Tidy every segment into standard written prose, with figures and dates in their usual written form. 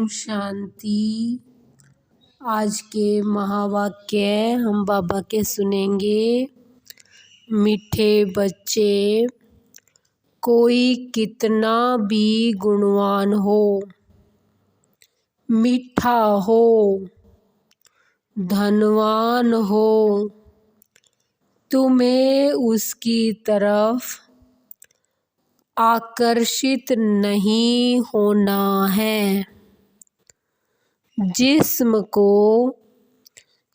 शांति। आज के महावाक्य हम बाबा के सुनेंगे। मीठे बच्चे, कोई कितना भी गुणवान हो, मीठा हो, धनवान हो, तुम्हें उसकी तरफ आकर्षित नहीं होना है। जिस्म को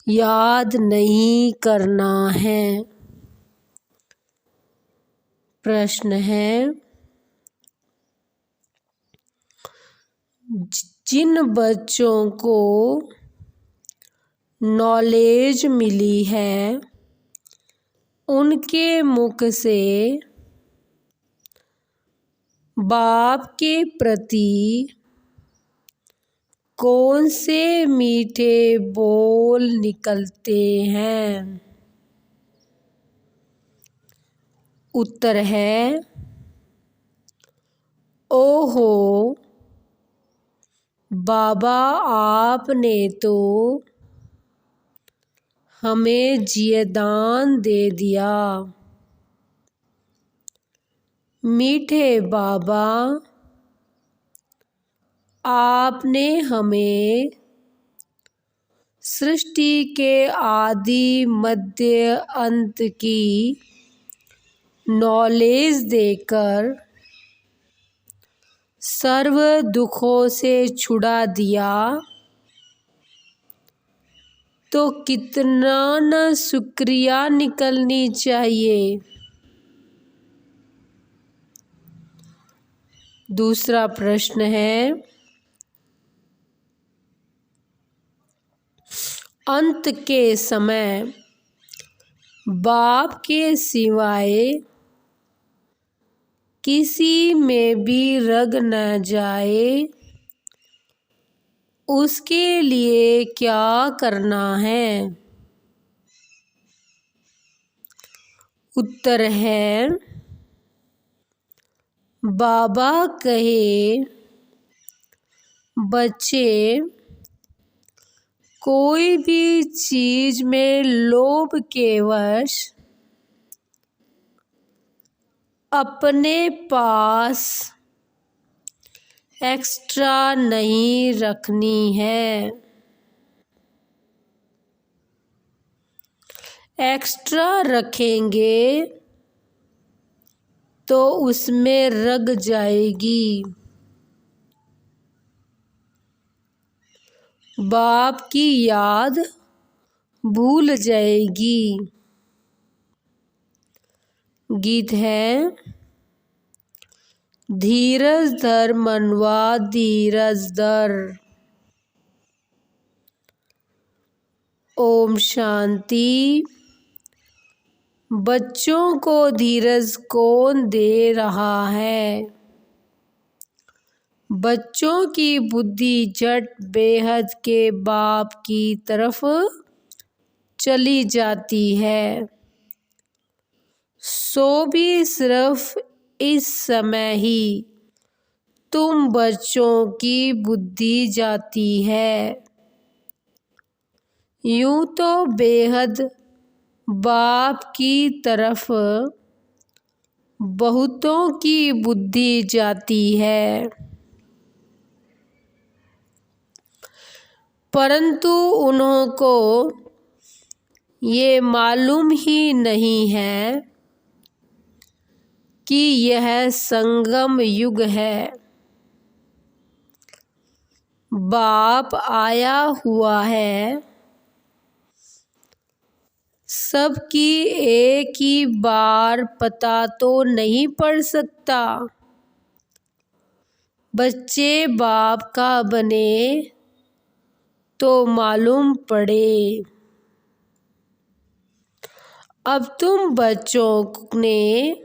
याद नहीं करना है। प्रश्न है, जिन बच्चों को नॉलेज मिली है, उनके मुख से बाप के प्रति कौन से मीठे बोल निकलते हैं? उत्तर है, ओहो बाबा, आपने तो हमें जियदान दे दिया। मीठे बाबा, आपने हमें सृष्टि के आदि मध्य अंत की नॉलेज देकर सर्व दुखों से छुड़ा दिया, तो कितना न शुक्रिया निकलनी चाहिए। दूसरा प्रश्न है, अंत के समय बाप के सिवाय किसी में भी रग न जाए, उसके लिए क्या करना है? उत्तर है, बाबा कहे, बच्चे, कोई भी चीज में लोभ के वश अपने पास एक्स्ट्रा नहीं रखनी है। एक्स्ट्रा रखेंगे तो उसमें रग जाएगी। बाप की याद भूल जाएगी। गीत है, धीरज धर मनवा धीरज धर। ओम शांति। बच्चों को धीरज कौन दे रहा है? बच्चों की बुद्धि झट बेहद के बाप की तरफ चली जाती है। सो भी सिर्फ इस समय ही तुम बच्चों की बुद्धि जाती है। यूं तो बेहद बाप की तरफ बहुतों की बुद्धि जाती है, परंतु उन्हों को ये मालूम ही नहीं है कि यह संगम युग है। बाप आया हुआ है, सबकी एक ही बार पता तो नहीं पड़ सकता। बच्चे बाप का बने तो मालूम पड़े। अब तुम बच्चों ने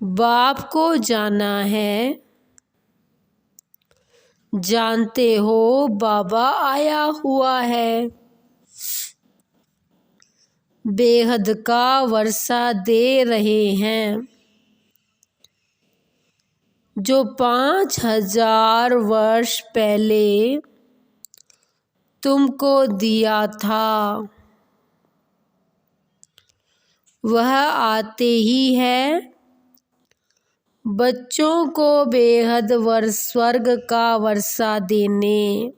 बाप को जाना है। जानते हो बाबा आया हुआ है। बेहद का वर्षा दे रहे हैं। जो 5000 वर्ष पहले तुमको दिया था, वह आते ही है बच्चों को बेहद स्वर्ग का वर्षा देने।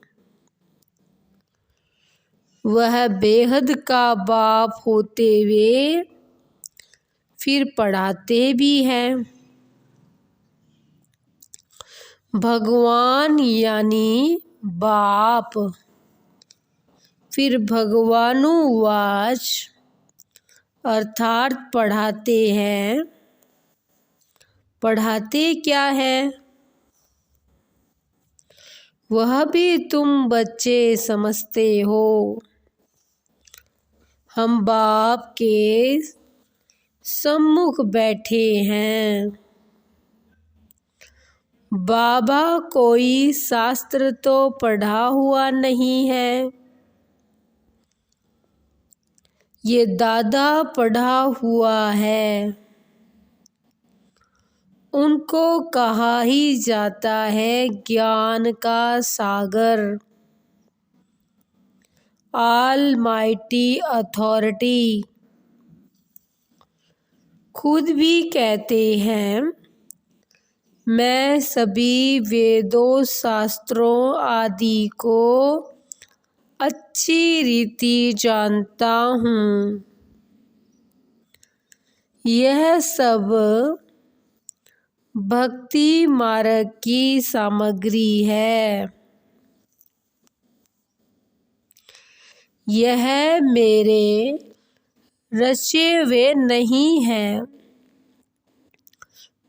वह बेहद का बाप होते हुए फिर पढ़ाते भी हैं। भगवान यानी बाप। फिर भगवानुवाच अर्थात पढ़ाते हैं। पढ़ाते क्या है वह भी तुम बच्चे समझते हो। हम बाप के सम्मुख बैठे हैं। बाबा कोई शास्त्र तो पढ़ा हुआ नहीं है, ये दादा पढ़ा हुआ है। उनको कहा ही जाता है ज्ञान का सागर, ऑलमाइटी अथॉरिटी। खुद भी कहते हैं मैं सभी वेदों शास्त्रों आदि को अच्छी रीति जानता हूँ। यह सब भक्ति मार्ग की सामग्री है। यह मेरे रचे हुए नहीं है।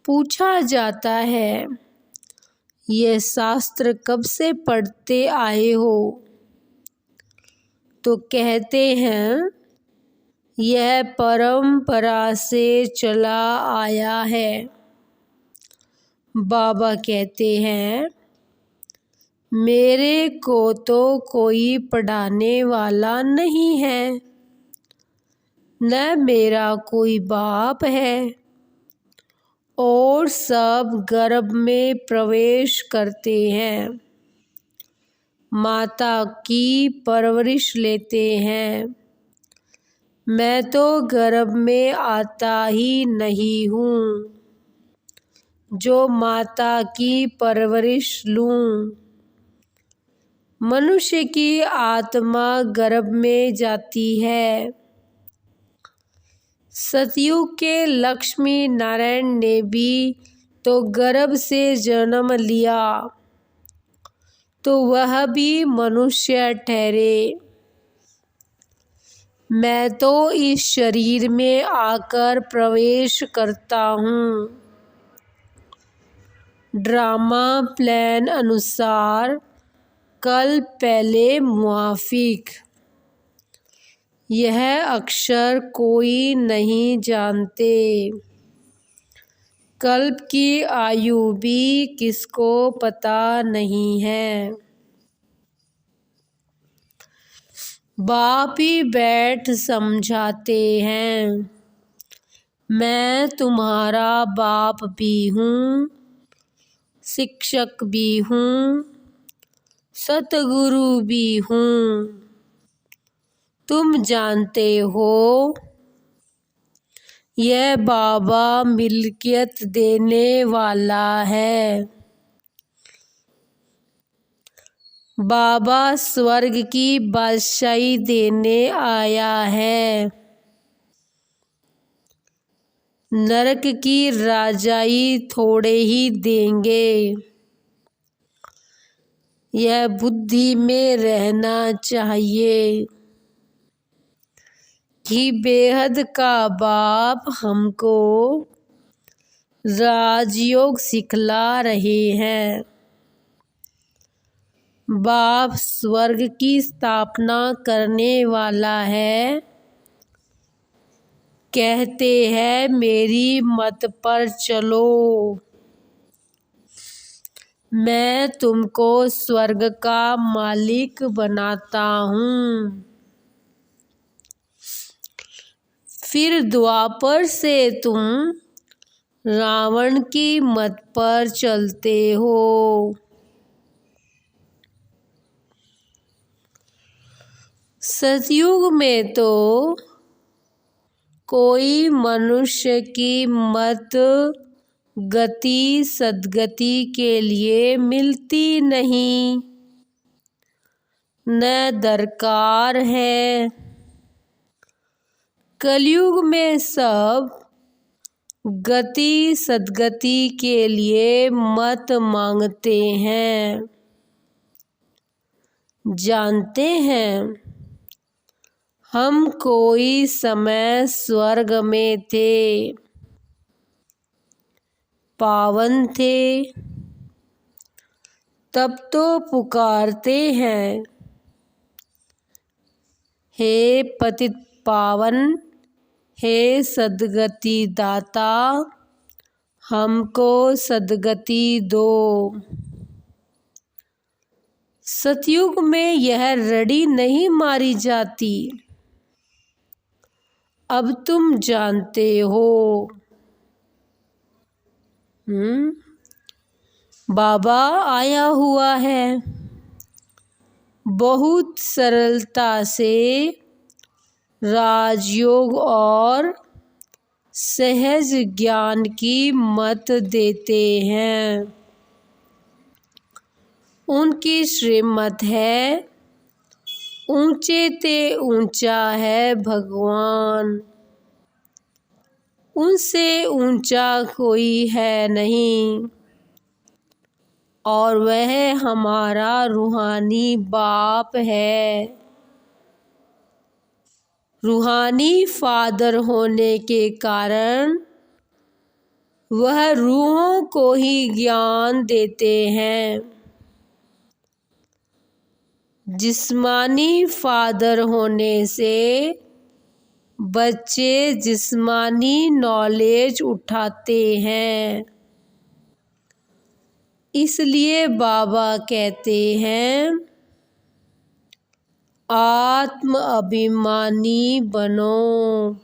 पूछा जाता है ये शास्त्र कब से पढ़ते आए हो, तो कहते हैं यह परंपरा से चला आया है। बाबा कहते हैं मेरे को तो कोई पढ़ाने वाला नहीं है, न मेरा कोई बाप है, और सब गर्भ में प्रवेश करते हैं, माता की परवरिश लेते हैं। मैं तो गर्भ में आता ही नहीं हूँ जो माता की परवरिश लूँ। मनुष्य की आत्मा गर्भ में जाती है। सतयुग के लक्ष्मी नारायण ने भी तो गर्भ से जन्म लिया, तो वह भी मनुष्य ठहरे। मैं तो इस शरीर में आकर प्रवेश करता हूँ। ड्रामा प्लान अनुसार कल पहले मुआफिक। यह अक्षर कोई नहीं जानते। कल्प की आयु भी किसको पता नहीं है। बाप ही बैठ समझाते हैं मैं तुम्हारा बाप भी हूँ, शिक्षक भी हूँ, सतगुरु भी हूँ। तुम जानते हो यह बाबा मिल्कियत देने वाला है। बाबा स्वर्ग की बादशाही देने आया है। नरक की राजाई थोड़े ही देंगे। यह बुद्धि में रहना चाहिए कि बेहद का बाप हमको राजयोग सिखला रहे हैं। बाप स्वर्ग की स्थापना करने वाला है। कहते हैं मेरी मत पर चलो, मैं तुमको स्वर्ग का मालिक बनाता हूँ। फिर द्वापर से तुम रावण की मत पर चलते हो। सतयुग में तो कोई मनुष्य की मत गति सद्गति के लिए मिलती नहीं, न दरकार है। कलयुग में सब गति सद्गति के लिए मत मांगते हैं। जानते हैं हम कोई समय स्वर्ग में थे, पावन थे, तब तो पुकारते हैं, हे पतित पावन, हे सद्गति दाता, हमको सद्गति दो। सतयुग में यह रड़ी नहीं मारी जाती, अब तुम जानते हो। बाबा आया हुआ है, बहुत सरलता से राजयोग और सहज ज्ञान की मत देते हैं। उनकी श्रीमत है, ऊंचे ते ऊंचा है भगवान, उनसे ऊंचा कोई है नहीं, और वह हमारा रूहानी बाप है। रूहानी फादर होने के कारण वह रूहों को ही ज्ञान देते हैं। जिस्मानी फादर होने से बच्चे जिस्मानी नॉलेज उठाते हैं। इसलिए बाबा कहते हैं, आत्म अभिमानी बनो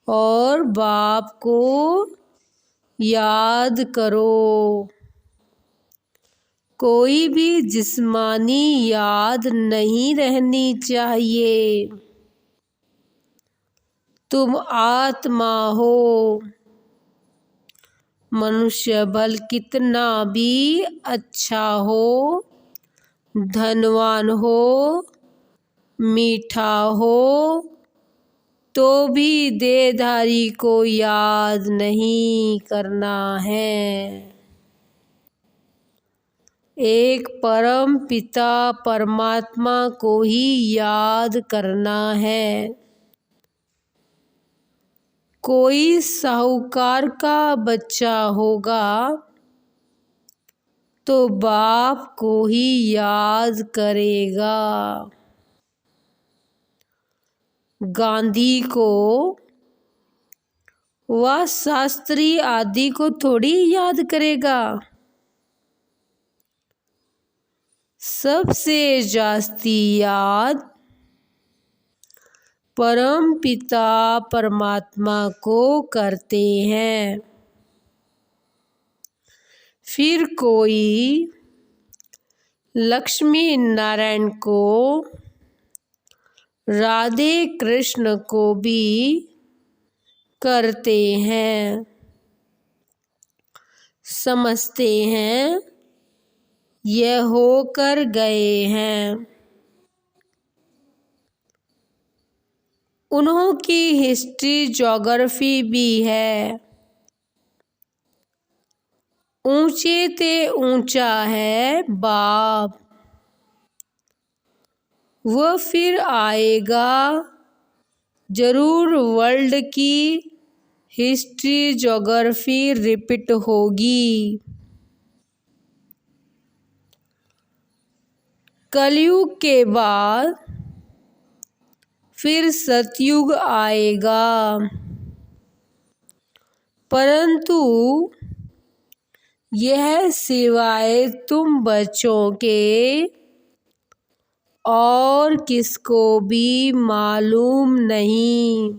और बाप को याद करो। कोई भी जिस्मानी याद नहीं रहनी चाहिए। तुम आत्मा हो। मनुष्य बल कितना भी अच्छा हो, धनवान हो, मीठा हो, तो भी देहधारी को याद नहीं करना है। एक परम पिता परमात्मा को ही याद करना है। कोई साहूकार का बच्चा होगा तो बाप को ही याद करेगा। गांधी को व शास्त्री आदि को थोड़ी याद करेगा। सबसे जास्ती याद परम पिता परमात्मा को करते हैं। फिर कोई लक्ष्मी नारायण को, राधे कृष्ण को भी करते हैं। समझते हैं यह होकर गए हैं। उन्हों की हिस्ट्री ज्योग्राफी भी है। ऊंचे ते ऊंचा है बाप, वह फिर आएगा जरूर। वर्ल्ड की हिस्ट्री ज्योग्राफी रिपीट होगी। कलयुग के बाद फिर सतयुग आएगा, परंतु यह सिवाय तुम बच्चों के और किसको भी मालूम नहीं।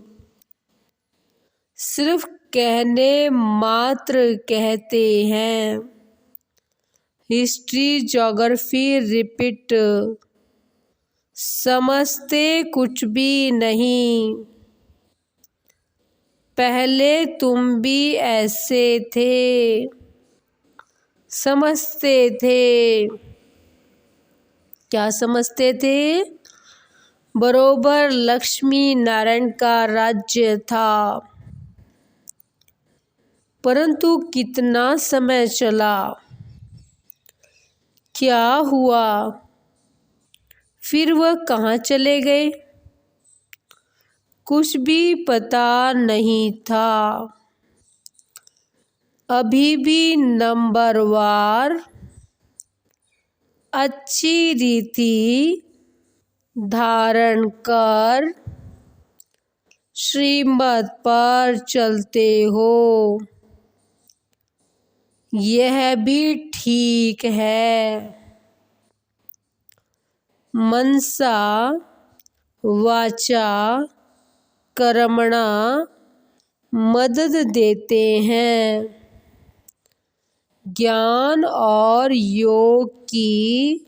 सिर्फ कहने मात्र कहते हैं। हिस्ट्री ज्योग्राफी रिपीट, समझते कुछ भी नहीं। पहले तुम भी ऐसे थे, समझते थे। क्या समझते थे? बरोबर लक्ष्मी नारायण का राज्य था। परंतु कितना समय चला, क्या हुआ, फिर वह कहाँ चले गए, कुछ भी पता नहीं था। अभी भी नंबरवार अच्छी रीति धारण कर श्रीमत पर चलते हो, यह भी ठीक है। मनसा वाचा कर्मणा मदद देते हैं। ज्ञान और योग की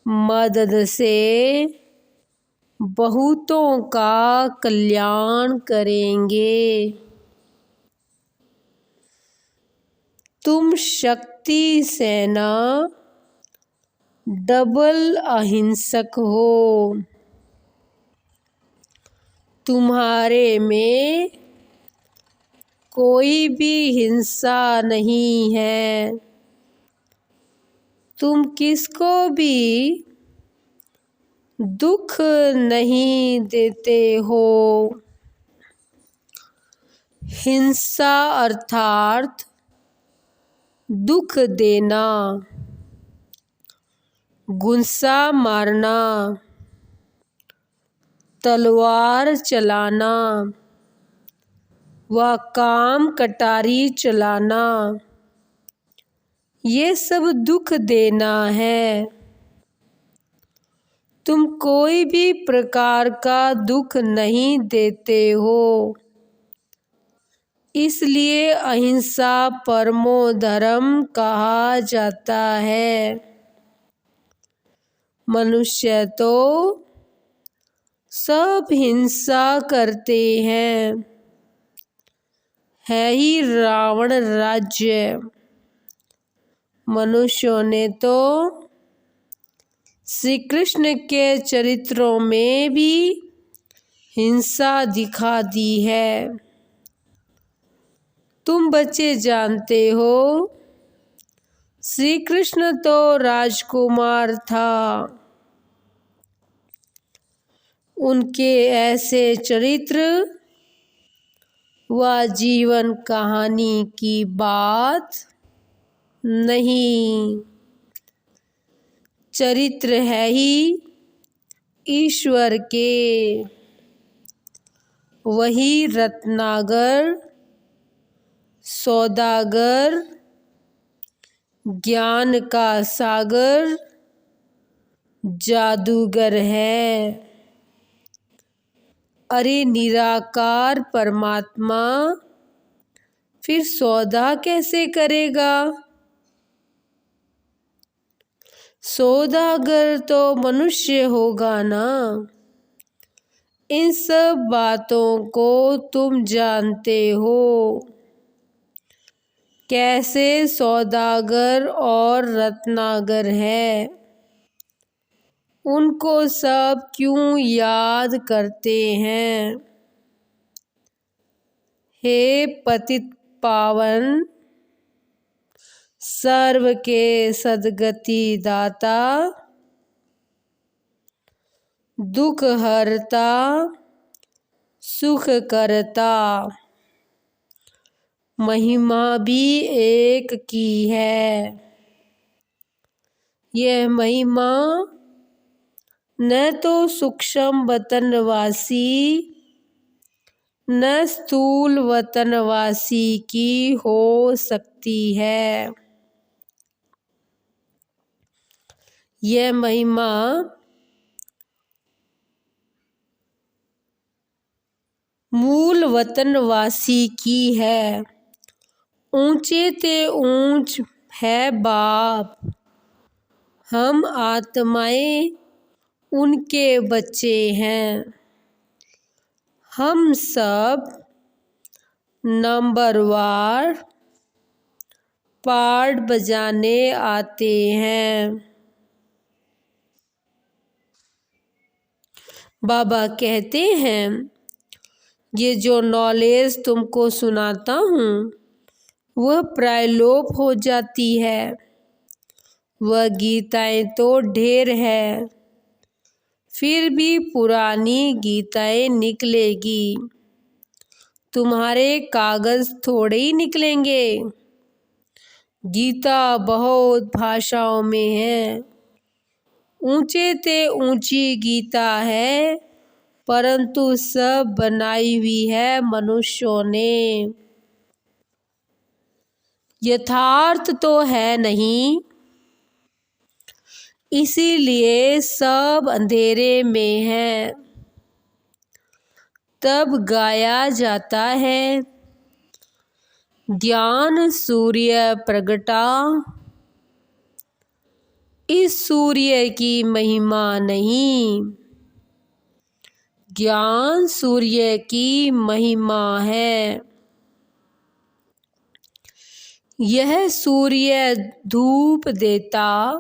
मदद से बहुतों का कल्याण करेंगे। तुम शक्ति सेना डबल अहिंसक हो। तुम्हारे में कोई भी हिंसा नहीं है। तुम किसको भी दुख नहीं देते हो। हिंसा अर्थात दुख देना, गुस्सा मारना, तलवार चलाना व काम कटारी चलाना, ये सब दुख देना है। तुम कोई भी प्रकार का दुख नहीं देते हो। इसलिए अहिंसा परमो धर्म कहा जाता है। मनुष्य तो सब हिंसा करते हैं, है ही रावण राज्य। मनुष्यों ने तो श्री कृष्ण के चरित्रों में भी हिंसा दिखा दी है। तुम बच्चे जानते हो, श्री कृष्ण तो राजकुमार था। उनके ऐसे चरित्र व जीवन कहानी की बात नहीं। चरित्र है ही ईश्वर के। वही रत्नागर, सौदागर, ज्ञान का सागर, जादूगर है। अरे निराकार परमात्मा फिर सौदा कैसे करेगा? सौदागर तो मनुष्य होगा ना। इन सब बातों को तुम जानते हो। कैसे सौदागर और रत्नागर है, उनको सब क्यों याद करते हैं? हे पतित पावन, सर्व के सद्गति दाता, दुख हरता, सुख करता, महिमा भी एक की है। यह महिमा न तो सूक्ष्म वतनवासी न स्थूल वतनवासी की हो सकती है। यह महिमा मूल वतनवासी की है। ऊंचे ते ऊंच है बाप, हम आत्माएं उनके बच्चे हैं। हम सब नंबरवार पार्ट बजाने आते हैं। बाबा कहते हैं, ये जो नॉलेज तुमको सुनाता हूँ वह प्रायलोप हो जाती है। वह गीताएं तो ढेर है, फिर भी पुरानी गीताएं निकलेगी। तुम्हारे कागज थोड़े ही निकलेंगे। गीता बहुत भाषाओं में है। ऊंचे ते ऊंची गीता है, परंतु सब बनाई हुई है मनुष्यों ने। यथार्थ तो है नहीं, इसीलिए सब अंधेरे में है। तब गाया जाता है, ज्ञान सूर्य प्रगटा। इस सूर्य की महिमा नहीं, ज्ञान सूर्य की महिमा है। यह सूर्य धूप देता,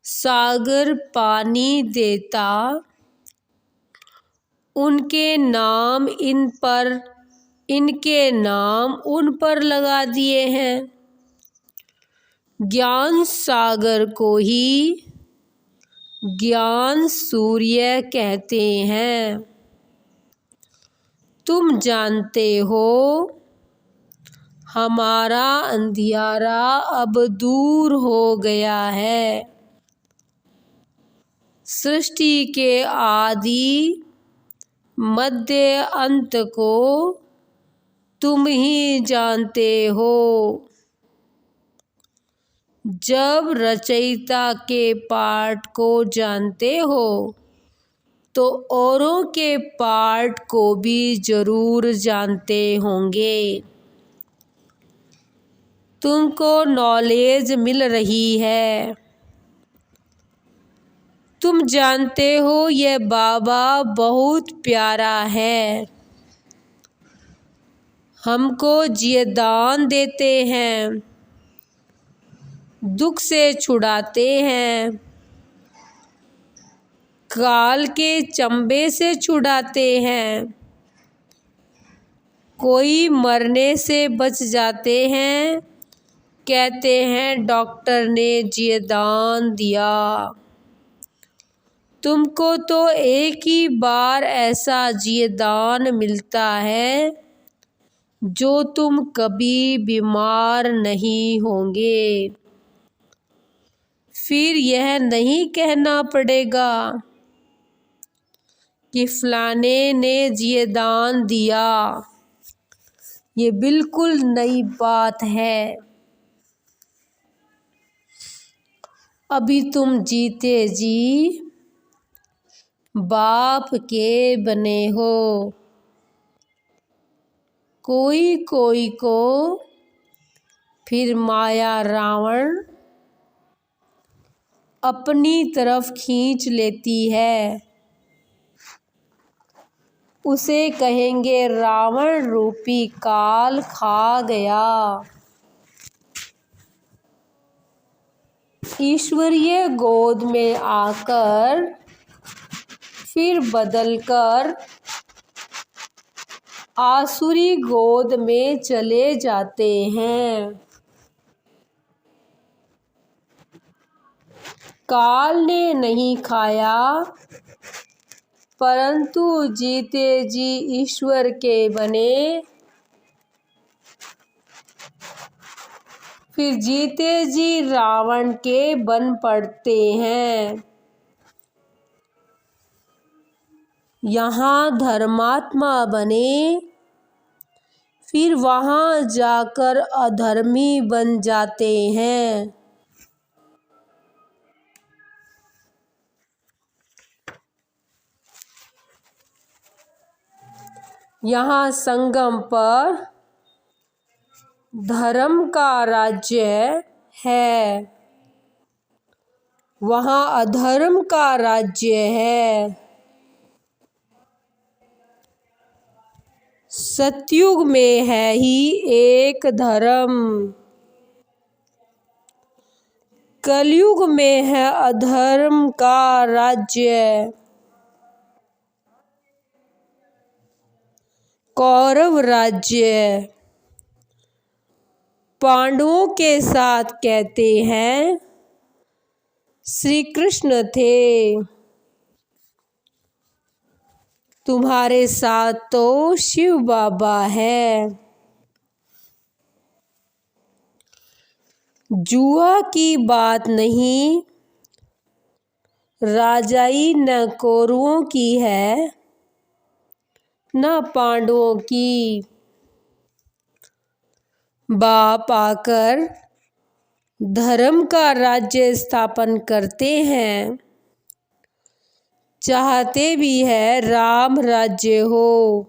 सागर पानी देता। उनके नाम इनके नाम उन पर लगा दिए हैं। ज्ञान सागर को ही ज्ञान सूर्य कहते हैं। तुम जानते हो, हमारा अंधियारा अब दूर हो गया है। सृष्टि के आदि मध्य अंत को तुम ही जानते हो। जब रचयिता के पाठ को जानते हो तो औरों के पाठ को भी जरूर जानते होंगे। तुमको नॉलेज मिल रही है। तुम जानते हो यह बाबा बहुत प्यारा है। हमको जीवदान देते हैं, दुख से छुड़ाते हैं, काल के चंबे से छुड़ाते हैं। कोई मरने से बच जाते हैं, कहते हैं डॉक्टर ने जीवदान दिया। तुमको तो एक ही बार ऐसा जीवदान मिलता है जो तुम कभी बीमार नहीं होंगे। फिर यह नहीं कहना पड़ेगा कि फलाने ने जीवदान दिया। ये बिल्कुल नई बात है। अभी तुम जीते जी बाप के बने हो। कोई कोई को फिर माया रावण अपनी तरफ खींच लेती है। उसे कहेंगे रावण रूपी काल खा गया। ईश्वरीय गोद में आकर फिर बदलकर आसुरी गोद में चले जाते हैं। काल ने नहीं खाया, परंतु जीते जी ईश्वर के बने। फिर जीते जी रावण के बन पड़ते हैं। यहाँ धर्मात्मा बने, फिर वहाँ जाकर अधर्मी बन जाते हैं। यहाँ संगम पर धर्म का राज्य है, वहाँ अधर्म का राज्य है। सतयुग में है ही एक धर्म, कलयुग में है अधर्म का राज्य। कौरव राज्य पांडवों के साथ कहते हैं श्री कृष्ण थे, तुम्हारे साथ तो शिव बाबा है। जुआ की बात नहीं, राजाई न कौरवों की है न पांडवों की। बाप आकर धर्म का राज्य स्थापन करते हैं, चाहते भी है राम राज्य हो,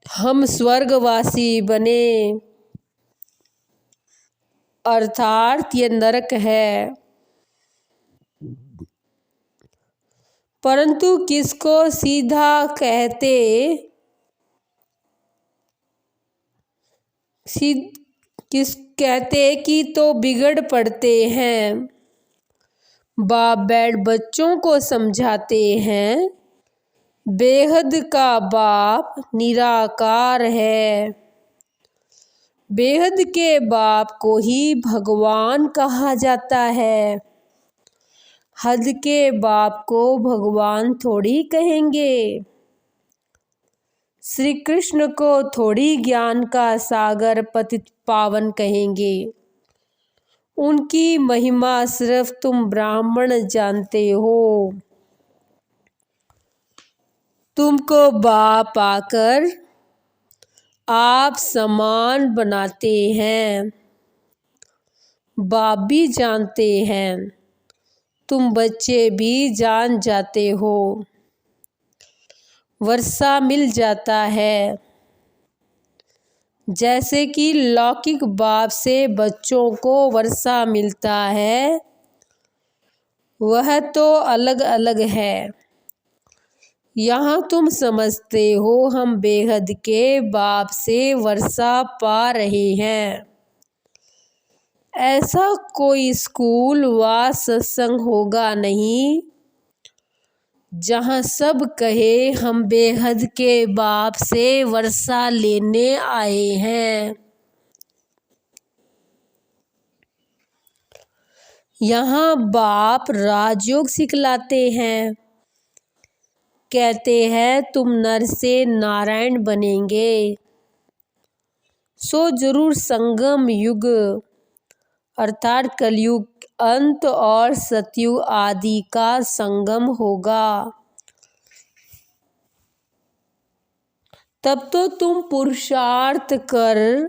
हम स्वर्गवासी बने, अर्थात ये नरक है। परंतु किसको सीधा कहते कि तो बिगड़ पड़ते हैं। बाप बैठ बच्चों को समझाते हैं बेहद का बाप निराकार है, बेहद के बाप को ही भगवान कहा जाता है, हद के बाप को भगवान थोड़ी कहेंगे। श्री कृष्ण को थोड़ी ज्ञान का सागर पतित पावन कहेंगे, उनकी महिमा सिर्फ तुम ब्राह्मण जानते हो। तुमको बाप आकर आप समान बनाते हैं, बाप भी जानते हैं, तुम बच्चे भी जान जाते हो। वर्षा मिल जाता है, जैसे कि लौकिक बाप से बच्चों को वर्षा मिलता है, वह तो अलग अलग है। यहाँ तुम समझते हो हम बेहद के बाप से वर्षा पा रहे हैं। ऐसा कोई स्कूल व सत्संग होगा नहीं जहाँ सब कहे हम बेहद के बाप से वर्षा लेने आए हैं। यहाँ बाप राजयोग सिखलाते हैं, कहते हैं तुम नर से नारायण बनेंगे, सो जरूर संगम युग अर्थात कलयुग अंत और सतयुग आदि का संगम होगा। तब तो तुम पुरुषार्थ कर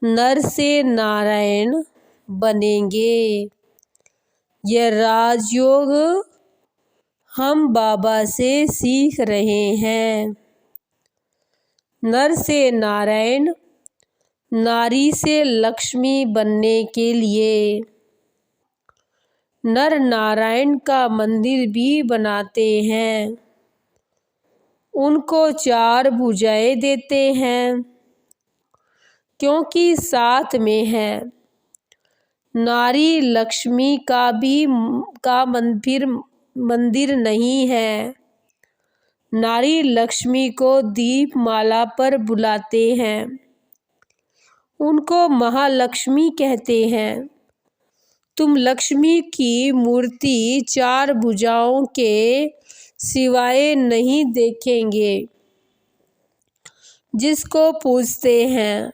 नर से नारायण बनेंगे। यह राजयोग हम बाबा से सीख रहे हैं। नर से नारायण, नारी से लक्ष्मी बनने के लिए नर नारायण का मंदिर भी बनाते हैं, उनको 4 भुजाएं देते हैं, क्योंकि साथ में है। नारी लक्ष्मी का भी मंदिर नहीं है। नारी लक्ष्मी को दीप माला पर बुलाते हैं, उनको महालक्ष्मी कहते हैं। तुम लक्ष्मी की मूर्ति 4 भुजाओं के सिवाय नहीं देखेंगे। जिसको पूजते हैं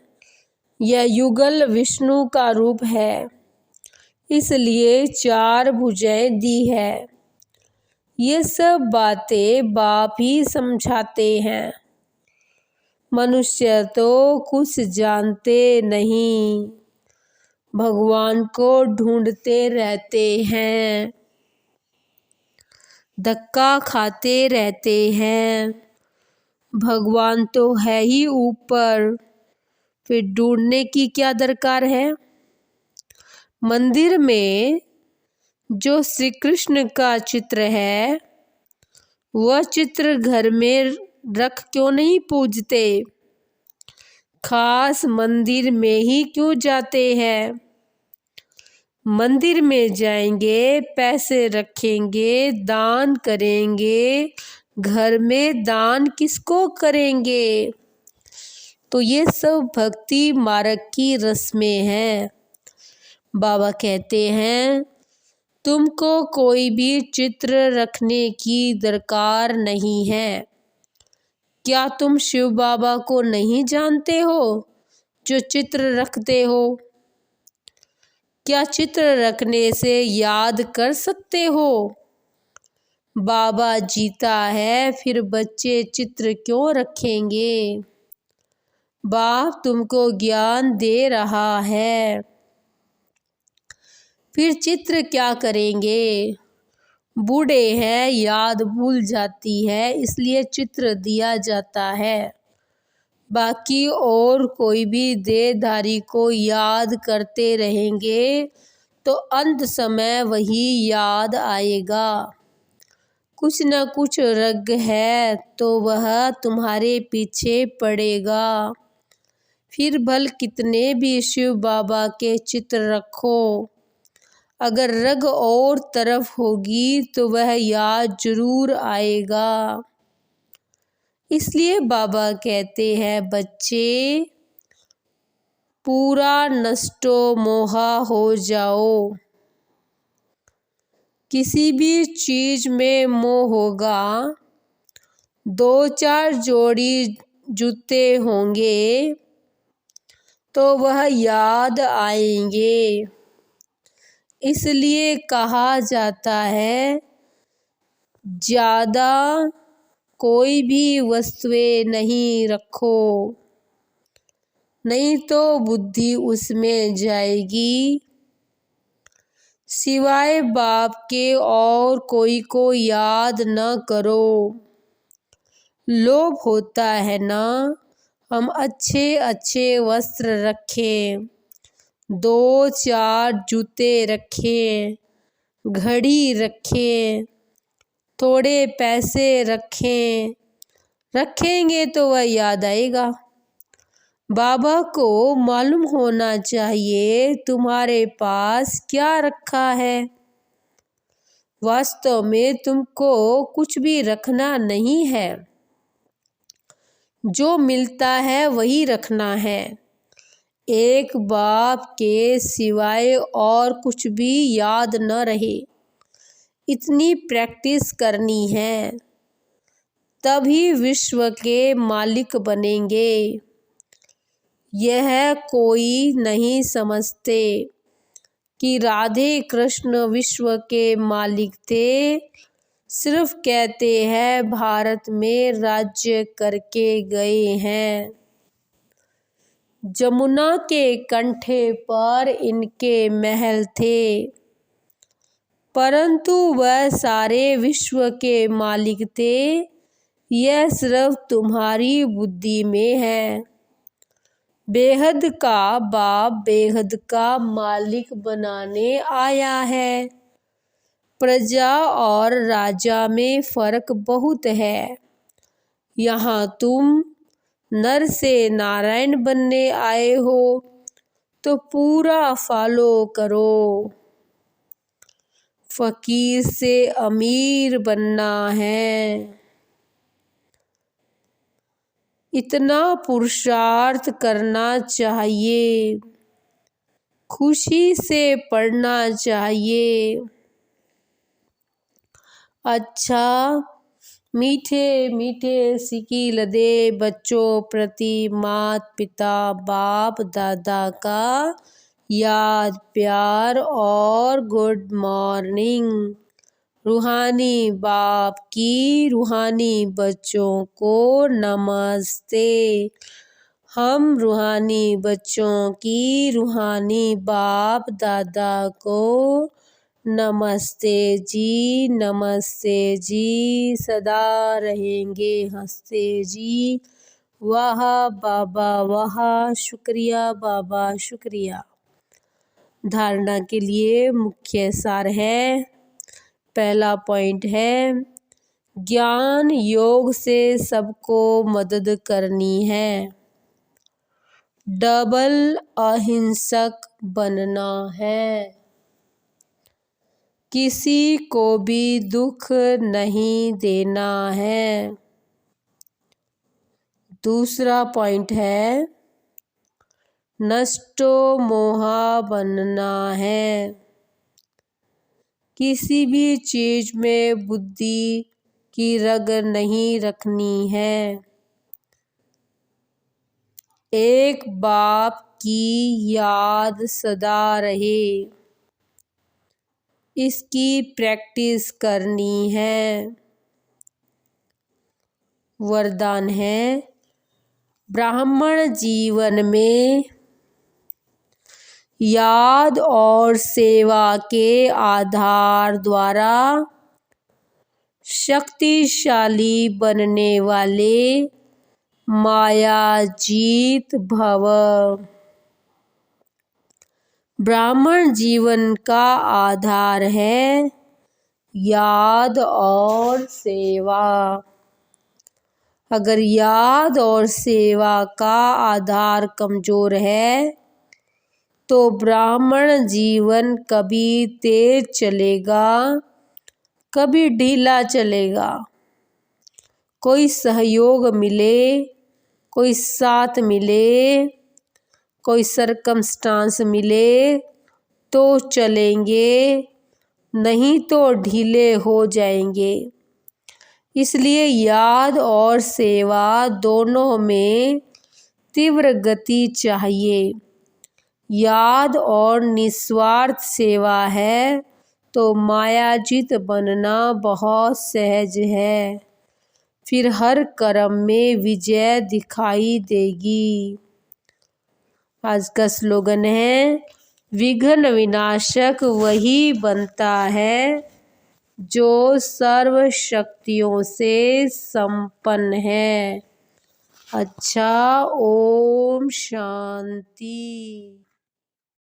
यह युगल विष्णु का रूप है, इसलिए 4 भुजाएं दी है। ये सब बातें बाप ही समझाते हैं। मनुष्य तो कुछ जानते नहीं, भगवान को ढूंढते रहते हैं, धक्का खाते रहते हैं, भगवान तो है ही ऊपर, फिर ढूंढने की क्या दरकार है। मंदिर में जो श्री कृष्ण का चित्र है, वह चित्र घर में रख क्यों नहीं पूजते, खास मंदिर में ही क्यों जाते हैं। मंदिर में जाएंगे, पैसे रखेंगे, दान करेंगे, घर में दान किसको करेंगे। तो ये सब भक्ति मार्ग की रस्में हैं। बाबा कहते हैं तुमको कोई भी चित्र रखने की दरकार नहीं है। क्या तुम शिव बाबा को नहीं जानते हो जो चित्र रखते हो। क्या चित्र रखने से याद कर सकते हो। बाबा जीता है, फिर बच्चे चित्र क्यों रखेंगे। बाप तुमको ज्ञान दे रहा है, फिर चित्र क्या करेंगे। बूढ़े हैं, याद भूल जाती है, इसलिए चित्र दिया जाता है। बाकी और कोई भी देहधारी को याद करते रहेंगे तो अंत समय वही याद आएगा। कुछ न कुछ रग है तो वह तुम्हारे पीछे पड़ेगा। फिर भल कितने भी शिव बाबा के चित्र रखो, अगर रग और तरफ होगी तो वह याद जरूर आएगा। इसलिए बाबा कहते हैं बच्चे पूरा नष्टो मोहा हो जाओ। किसी भी चीज में मोह होगा, 2-4 जोड़ी जूते होंगे तो वह याद आएंगे। इसलिए कहा जाता है ज़्यादा कोई भी वस्तुएं नहीं रखो, नहीं तो बुद्धि उसमें जाएगी। सिवाय बाप के और कोई को याद न करो। लोभ होता है ना, हम अच्छे अच्छे वस्त्र रखें, 2-4 जूते रखें, घड़ी रखें, थोड़े पैसे रखेंगे तो वह याद आएगा। बाबा को मालूम होना चाहिए तुम्हारे पास क्या रखा है। वास्तव में तुमको कुछ भी रखना नहीं है, जो मिलता है वही रखना है। एक बाप के सिवाय और कुछ भी याद न रहे, इतनी प्रैक्टिस करनी है, तभी विश्व के मालिक बनेंगे। यह कोई नहीं समझते कि राधे कृष्ण विश्व के मालिक थे, सिर्फ कहते हैं भारत में राज्य करके गए हैं। जमुना के कंठे पर इनके महल थे, परंतु वह सारे विश्व के मालिक थे। यह सिर्फ तुम्हारी बुद्धि में है। बेहद का बाप बेहद का मालिक बनाने आया है। प्रजा और राजा में फर्क बहुत है। यहाँ तुम नर से नारायण बनने आए हो तो पूरा फॉलो करो। फकीर से अमीर बनना है, इतना पुरुषार्थ करना चाहिए, खुशी से पढ़ना चाहिए। अच्छा मीठे मीठे सिकील दे बच्चों प्रति माता पिता बाप दादा का याद प्यार और गुड मॉर्निंग। रूहानी बाप की रूहानी बच्चों को नमस्ते। हम रूहानी बच्चों की रूहानी बाप दादा को नमस्ते जी सदा रहेंगे हंसते जी। वाह बाबा वाह, शुक्रिया बाबा शुक्रिया। धारणा के लिए मुख्य सार है। पहला पॉइंट है, ज्ञान योग से सबको मदद करनी है। डबल अहिंसक बनना है। किसी को भी दुख नहीं देना है। दूसरा पॉइंट है, नष्टो मोहा बनना है। किसी भी चीज में बुद्धि की रग नहीं रखनी है। एक बाप की याद सदा रहे, इसकी प्रैक्टिस करनी है। वरदान है, ब्राह्मण जीवन में याद और सेवा के आधार द्वारा शक्तिशाली बनने वाले माया जीत भव। ब्राह्मण जीवन का आधार है याद और सेवा। अगर याद और सेवा का आधार कमजोर है तो ब्राह्मण जीवन कभी तेज चलेगा, कभी ढीला चलेगा। कोई सहयोग मिले, कोई साथ मिले, कोई सरकमस्टांस मिले तो चलेंगे, नहीं तो ढीले हो जाएंगे। इसलिए याद और सेवा दोनों में तीव्र गति चाहिए। याद और निस्वार्थ सेवा है तो मायाजीत बनना बहुत सहज है। फिर हर कर्म में विजय दिखाई देगी। आज का स्लोगन है, विघ्न विनाशक वही बनता है जो सर्व शक्तियों से संपन्न है। अच्छा, ओम शांति।